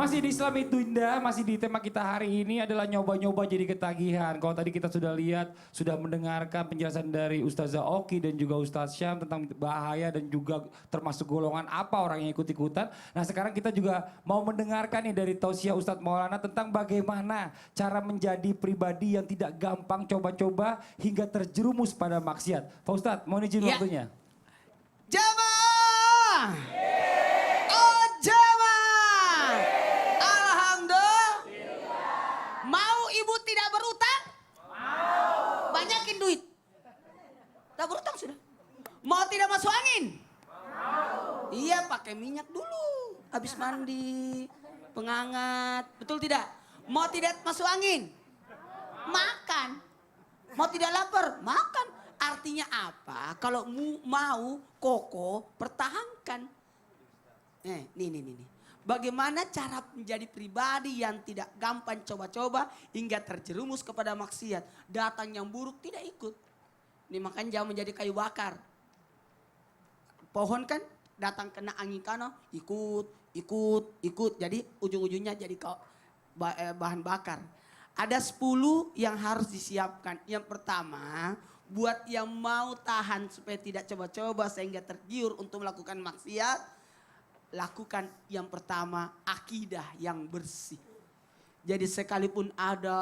Masih di Islam itu Indah, masih di tema kita hari ini adalah nyoba-nyoba jadi ketagihan. Kalau tadi kita sudah lihat, sudah mendengarkan penjelasan dari Ustazah Oki dan juga Ustaz Syam tentang bahaya dan juga termasuk golongan apa orang yang ikut-ikutan. Nah sekarang kita juga mau mendengarkan nih dari tausiah Ustadz Maulana tentang bagaimana cara menjadi pribadi yang tidak gampang coba-coba hingga terjerumus pada maksiat. Pak Ustadz, mau izin waktunya. Jamaah! Oh jamaah! Alhamdulillah. Mau ibu tidak berutang? Mau. Banyakin duit. Tak berutang sudah. Mau tidak masuk angin? Mau. Iya pakai minyak dulu. Habis mandi, penghangat. Betul tidak? Mau tidak masuk angin? Makan. Mau tidak lapar? Makan. Artinya apa? Kalau mau kokoh, pertahankan. Nih. Bagaimana cara menjadi pribadi yang tidak gampang coba-coba hingga terjerumus kepada maksiat. Datang yang buruk tidak ikut. Nih makanya jangan menjadi kayu bakar. Pohon kan datang kena angin kanan, ikut. Jadi ujung-ujungnya jadi bahan bakar. Ada 10 yang harus disiapkan. Yang pertama, buat yang mau tahan supaya tidak coba-coba sehingga tergiur untuk melakukan maksiat, lakukan yang pertama akidah yang bersih. Jadi sekalipun ada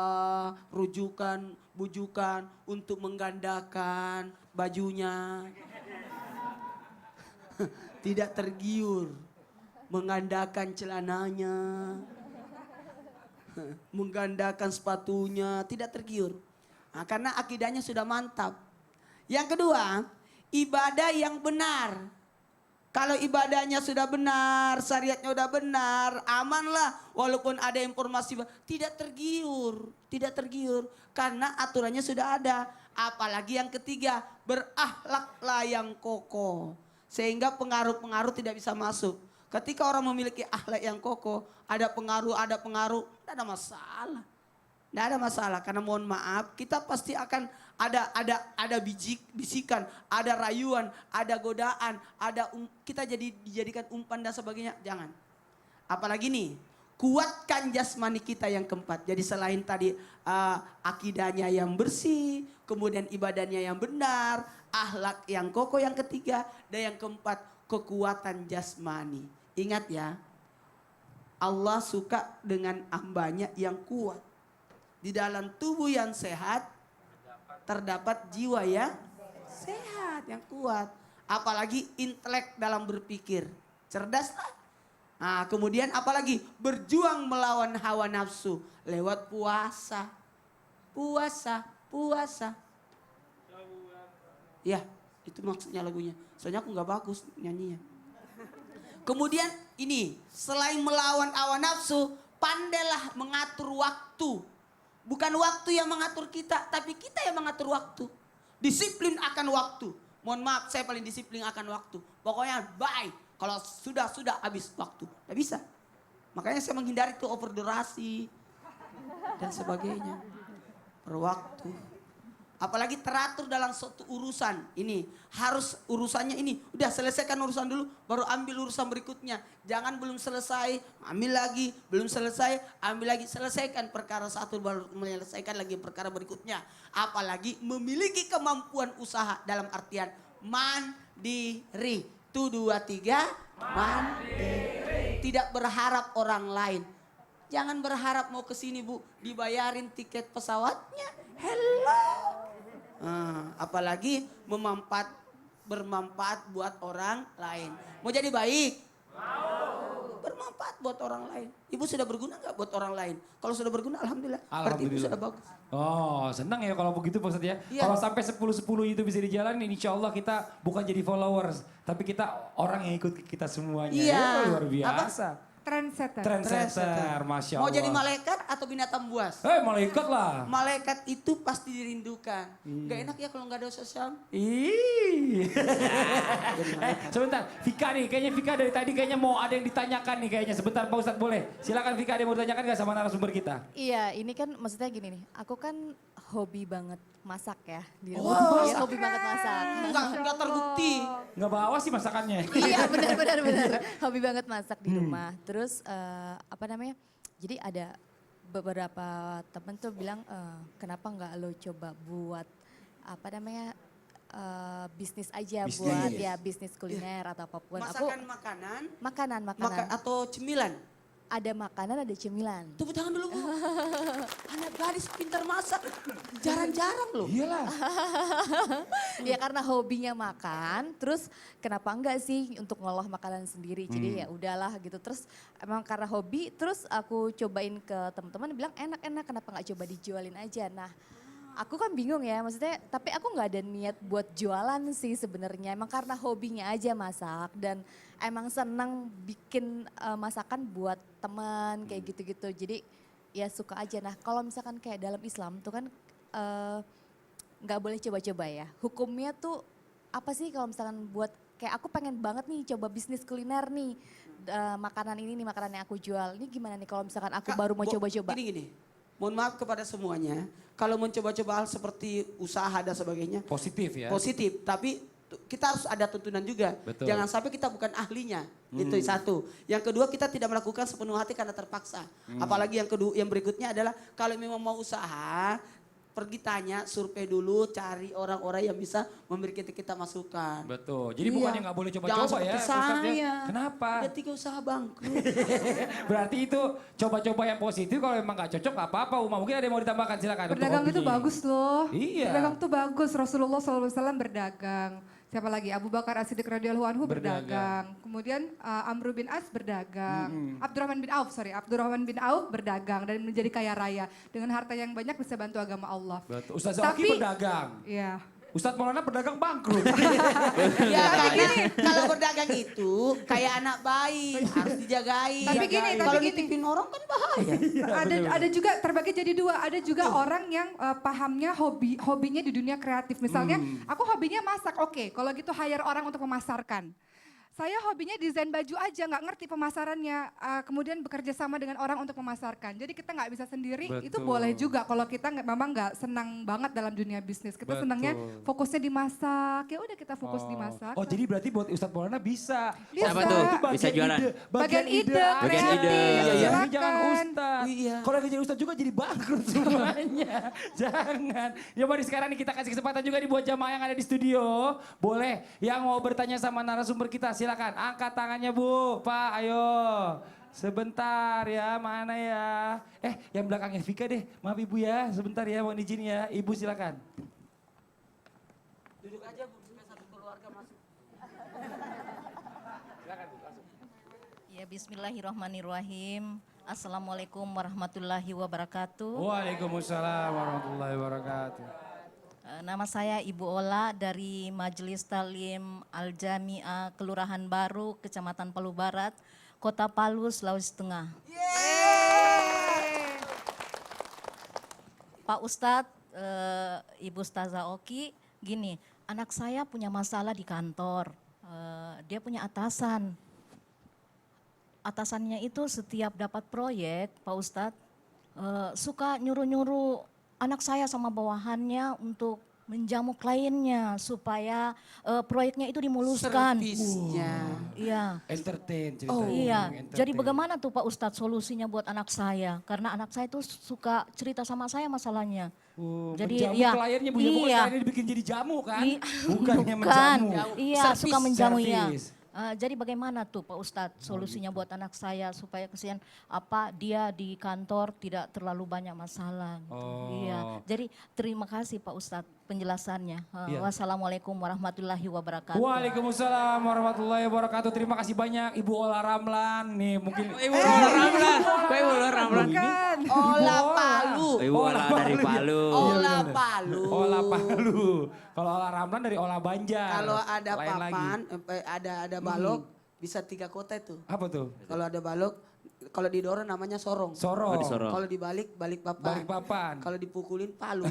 rujukan, bujukan untuk menggandakan bajunya, tidak tergiur, menggandakan celananya, menggandakan sepatunya, tidak tergiur. Nah, karena akidahnya sudah mantap. Yang kedua, ibadah yang benar. Kalau ibadahnya sudah benar, syariatnya sudah benar, amanlah. Walaupun ada informasi, tidak tergiur. Karena aturannya sudah ada. Apalagi yang ketiga, berakhlaklah yang kokoh. Sehingga pengaruh-pengaruh tidak bisa masuk. Ketika orang memiliki akhlak yang kokoh, ada pengaruh, tidak ada masalah. Tidak ada masalah karena mohon maaf kita pasti akan ada bisikan, ada rayuan, ada godaan, kita dijadikan umpan dan sebagainya. Jangan. Apalagi nih, kuatkan jasmani kita yang keempat. Jadi selain tadi akidahnya yang bersih, kemudian ibadahnya yang benar, akhlak yang kokoh yang ketiga, dan yang keempat kekuatan jasmani. Ingat ya, Allah suka dengan hambanya yang kuat. Di dalam tubuh yang sehat terdapat jiwa yang sehat, yang kuat. Apalagi intelek dalam berpikir, cerdas lah. Nah, kemudian apalagi berjuang melawan hawa nafsu lewat puasa. Ya, itu maksudnya lagunya. Soalnya aku nggak bagus nyanyinya. Kemudian ini, selain melawan hawa nafsu, pandailah mengatur waktu. Bukan waktu yang mengatur kita, tapi kita yang mengatur waktu. Disiplin akan waktu. Mohon maaf, saya paling disiplin akan waktu. Pokoknya bye. Kalau sudah habis waktu. Tidak bisa. Makanya saya menghindari itu overdurasi. Dan sebagainya. Per waktu. Apalagi teratur dalam suatu urusan. Ini harus urusannya ini. Udah selesaikan urusan dulu, baru ambil urusan berikutnya. Jangan belum selesai, ambil lagi. Belum selesai, ambil lagi. Selesaikan perkara satu, baru menyelesaikan lagi perkara berikutnya. Apalagi memiliki kemampuan usaha dalam artian mandiri. 1, 2, 3, mandiri. Tidak berharap orang lain. Jangan berharap mau ke sini Bu, dibayarin tiket pesawatnya. Hello. Apalagi bermanfaat buat orang lain. Mau jadi baik? Mau. Bermanfaat buat orang lain. Ibu sudah berguna nggak buat orang lain? Kalau sudah berguna, alhamdulillah. Berarti ibu sudah bagus. Oh, senang ya kalau begitu Pak Ustadz ya. Iya. Kalau sampai 10-10 itu bisa dijalanin, insya Allah kita bukan jadi followers, tapi kita orang yang ikut kita semuanya. Iya. Ya, luar biasa. Trendsetter, Masya Allah. Mau jadi malaikat atau binatang buas? Malaikat lah. Malaikat itu pasti dirindukan. Gak enak ya kalau gak ada Ustaz Syam? Sebentar, Vika nih, kayaknya Vika dari tadi kayaknya mau ada yang ditanyakan nih kayaknya. Sebentar Pak Ustadz boleh? Silakan Vika, ada yang mau ditanyakan gak sama narasumber kita? Iya, ini kan maksudnya gini nih, aku kan hobi banget masak ya di Oh, rumah. Iya, masak. hobi banget masak. Enggak terbukti. Nggak bawa sih masakannya. Iya benar. Hobi banget masak di rumah. Terus Terus apa namanya? Jadi ada beberapa temen tuh bilang kenapa nggak lo coba buat apa namanya bisnis aja Bisnis. buat ya bisnis kuliner atau apapun. Masakan makanan, Makanan. atau cemilan. Ada makanan, ada cemilan. Tepuk tangan dulu Bu. Anak gadis pintar masak. Jarang-jarang loh. Iyalah. Ya karena hobinya makan, terus kenapa enggak sih untuk ngolah makanan sendiri. Jadi ya udahlah gitu. Terus emang karena hobi, terus aku cobain ke teman-teman bilang enak-enak, kenapa nggak coba dijualin aja. Nah, aku kan bingung ya, maksudnya tapi aku nggak ada niat buat jualan sih sebenarnya. Emang karena hobinya aja masak dan emang senang bikin masakan buat teman kayak gitu-gitu. Jadi ya suka aja. Nah kalau misalkan kayak dalam Islam tuh kan nggak boleh coba-coba ya. Hukumnya tuh apa sih kalau misalkan buat kayak aku pengen banget nih coba bisnis kuliner nih. Makanan ini nih makanan yang aku jual. Ini gimana nih kalau misalkan aku baru mau coba-coba? Gini. Mohon maaf kepada semuanya. Kalau mencoba-coba hal seperti usaha dan sebagainya. Positif ya. Positif. Tapi kita harus ada tuntunan juga. Betul. Jangan sampai kita bukan ahlinya. Itu satu. Yang kedua kita tidak melakukan sepenuh hati karena terpaksa. Apalagi yang kedua, yang berikutnya adalah kalau memang mau usaha, pergi tanya, survei dulu, cari orang-orang yang bisa memberi kita masukan. Betul. Jadi Iya. bukannya nggak boleh Jangan coba-coba ya. seperti Ustaz, ya. saya. Kenapa? Ada 3 usaha bangkrut. Berarti itu coba-coba yang positif, kalau memang nggak cocok nggak apa-apa. Uma mungkin ada yang mau ditambahkan, silakan. untuk Berdagang itu opini. bagus loh. Iya. Berdagang itu bagus. Rasulullah SAW berdagang. Siapa lagi? Abu Bakar As-Siddiq radhiyallahu anhu berdagang. Kemudian Amr bin As berdagang. Abdurrahman bin Auf berdagang dan menjadi kaya raya. Dengan harta yang banyak bisa bantu agama Allah. Betul. Ustaz Oki Tapi- berdagang. Iya. Ustaz Maulana berdagang bangkrut. Ya karena kalau berdagang itu kayak anak bayi harus dijagain. Tapi gini, Kalau tapi gini. nitipin orang kan bahaya. Ada juga terbagi jadi dua. Ada juga orang yang pahamnya hobinya di dunia kreatif. Misalnya aku hobinya masak. Oke, kalau gitu hire orang untuk memasarkan. Saya hobinya desain baju aja, nggak ngerti pemasarannya. Kemudian bekerja sama dengan orang untuk memasarkan. Jadi kita nggak bisa sendiri. Itu Betul. boleh juga kalau kita memang nggak senang banget dalam dunia bisnis. Kita senangnya Betul. fokusnya di masak. Ya udah kita fokus di masak. Oh jadi berarti buat Ustaz Maulana bisa. Bisa. Oh, Apa tuh? itu Bisa jualan. Bagian ide, Bagian kreatif, ide. Iya, iya. silakan. Jangan Ustaz. Iya. Kalau yang jadi Ustaz juga jadi bangkrut semuanya. Jangan. Ya mari sekarang nih kita kasih kesempatan juga nih buat jamaah yang ada di studio. Boleh yang mau bertanya sama narasumber kita silakan. Angkat tangannya Bu, Pak ayo. Sebentar ya, mana ya. Yang belakangnya Vika deh. Maaf Ibu ya, sebentar ya mohon izin ya. Ibu silakan. Duduk aja Bu, supaya satu keluarga masuk. Ya bismillahirrahmanirrahim. Assalamualaikum warahmatullahi wabarakatuh. Waalaikumsalam warahmatullahi wabarakatuh. Nama saya Ibu Ola dari Majelis Talim Al-Jami'ah Kelurahan Baru, Kecamatan Palu Barat, Kota Palu, Sulawesi Tengah. Pak Ustadz, Ibu Ustazah Oki, gini, anak saya punya masalah di kantor. Dia punya atasan. Atasannya itu setiap dapat proyek, Pak Ustadz, suka nyuruh-nyuruh anak saya sama bawahannya untuk menjamu kliennya supaya proyeknya itu dimuluskan. Servisnya. Iya. Entertain ceritanya. Oh iya, Entertain. jadi bagaimana tuh Pak Ustadz solusinya buat anak saya? Karena anak saya tuh suka cerita sama saya masalahnya. Jadi Jadi, menjamu ya, kliennya Bu, ya, bukan iya. kliennya dibikin jadi jamu kan? I- Bukannya Bukan. menjamu. Iya, Servis, suka menjamu ya. servis. Jadi bagaimana tuh Pak Ustadz solusinya buat anak saya supaya kesian dia di kantor tidak terlalu banyak masalah. Gitu. Oh. Iya. Jadi terima kasih Pak Ustadz penjelasannya. Iya. Wassalamualaikum warahmatullahi wabarakatuh. Waalaikumsalam warahmatullahi wabarakatuh. Terima kasih banyak Ibu Ola Ramlan. Nih mungkin Ibu Ramlan. Kok Ibu Ramlan? Bukan. Ola Palu. Ibu Ola dari Palu. Ola Palu. Ola Palu. Kalau Ola Ramlan dari Ola Banjar. Kalau ada Lain lagi. papan, ada balok, bisa 3 kota itu. Apa tuh? Kalau ada balok, kalau didorong namanya sorong. Sorong. Oh, di Sorong. Kalau dibalik, balik papan. Balik papan. Kalau dipukulin, palu.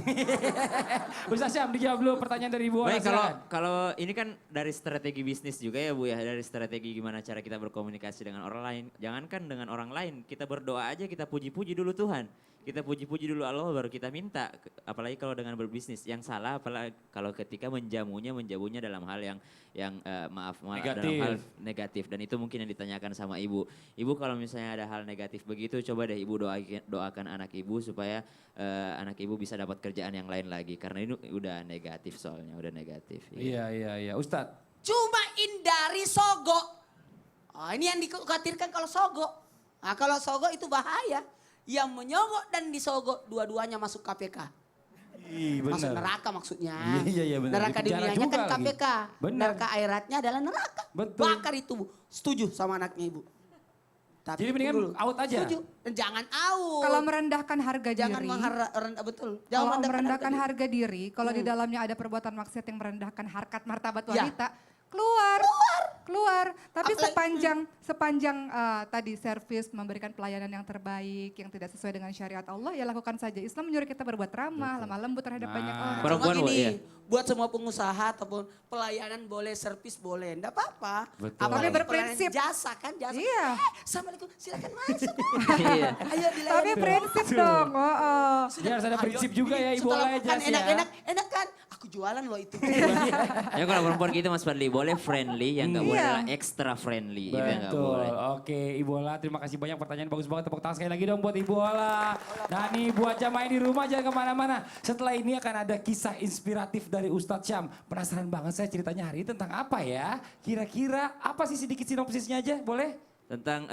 Ustaz Syam dijawab dulu pertanyaan dari Ibu Ola. Baik, kalau silakan. kalau ini kan dari strategi bisnis juga ya Bu ya, dari strategi gimana cara kita berkomunikasi dengan orang lain. Jangankan dengan orang lain, kita berdoa aja, kita puji-puji dulu Tuhan. kita puji-puji dulu Allah baru kita minta. Apalagi kalau dengan berbisnis. Yang salah apalagi kalau ketika menjamunya dalam hal yang maaf dalam Negatif. hal negatif. Dan itu mungkin yang ditanyakan sama ibu. Ibu kalau misalnya ada hal negatif begitu, coba deh ibu doakan anak ibu supaya anak ibu bisa dapat kerjaan yang lain lagi. Karena ini udah negatif soalnya, udah negatif. Iya, Ustadz. Cuma hindari sogo. Ini yang dikhawatirkan kalau sogo. Nah, kalau sogo itu bahaya. Yang menyogok dan disogok dua-duanya masuk KPK. Masuk neraka maksudnya. Iya, benar. Neraka Dipenjara dunianya juga kan lagi. KPK. Benar. Neraka akhiratnya adalah neraka. Betul. Bakar itu, Bu. Setuju sama anaknya Ibu. Tapi Jadi mendingan tunggu dulu. out aja. Setuju. Dan jangan out. Kalau merendahkan harga Jangan diri. betul. Kalau Jangan merendahkan harga diri, kalau di dalamnya ada perbuatan maksiat yang merendahkan harkat martabat wanita, keluar. Tapi Apalagi- sepanjang tadi servis, memberikan pelayanan yang terbaik, yang tidak sesuai dengan syariat Allah, ya lakukan saja. Islam menyuruh kita berbuat ramah, lemah lembut terhadap banyak orang. Perempuan, Cuma Bu, gini, iya. buat semua pengusaha ataupun pelayanan boleh, servis boleh, enggak apa-apa. Betul. Apalagi Tapi berprinsip. pelayanan jasa kan, jasa. Iya. Assalamualaikum, silakan masuk. Iya. Ayo dilayani. Tapi prinsip dong. Dia harus ada Ayo, prinsip juga ya, Ibu setelah Ola, makan jelas ya. enak kan? Aku jualan loh itu. Ya kalau perempuan gitu Mas Fadli boleh friendly, yang nggak boleh Iya. adalah extra friendly. Itu yang nggak boleh. Betul. Oke, Ibu Ola, terima kasih banyak, pertanyaan bagus banget. Tepuk tangan sekali lagi dong buat Ibu Ola. Nah nih buat jamaah di rumah jangan kemana-mana. Setelah ini akan ada kisah inspiratif dari Ustadz Syam. Penasaran banget saya ceritanya hari ini tentang apa ya? Kira-kira apa sih sedikit sinopsisnya aja, boleh? Tentang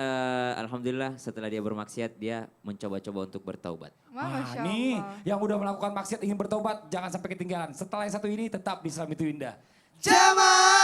alhamdulillah setelah dia bermaksiat dia mencoba-coba untuk bertaubat. Masya Nih Allah. yang udah melakukan maksiat ingin bertobat jangan sampai ketinggalan. Setelah yang satu ini tetap di Islam itu Indah. Jamaah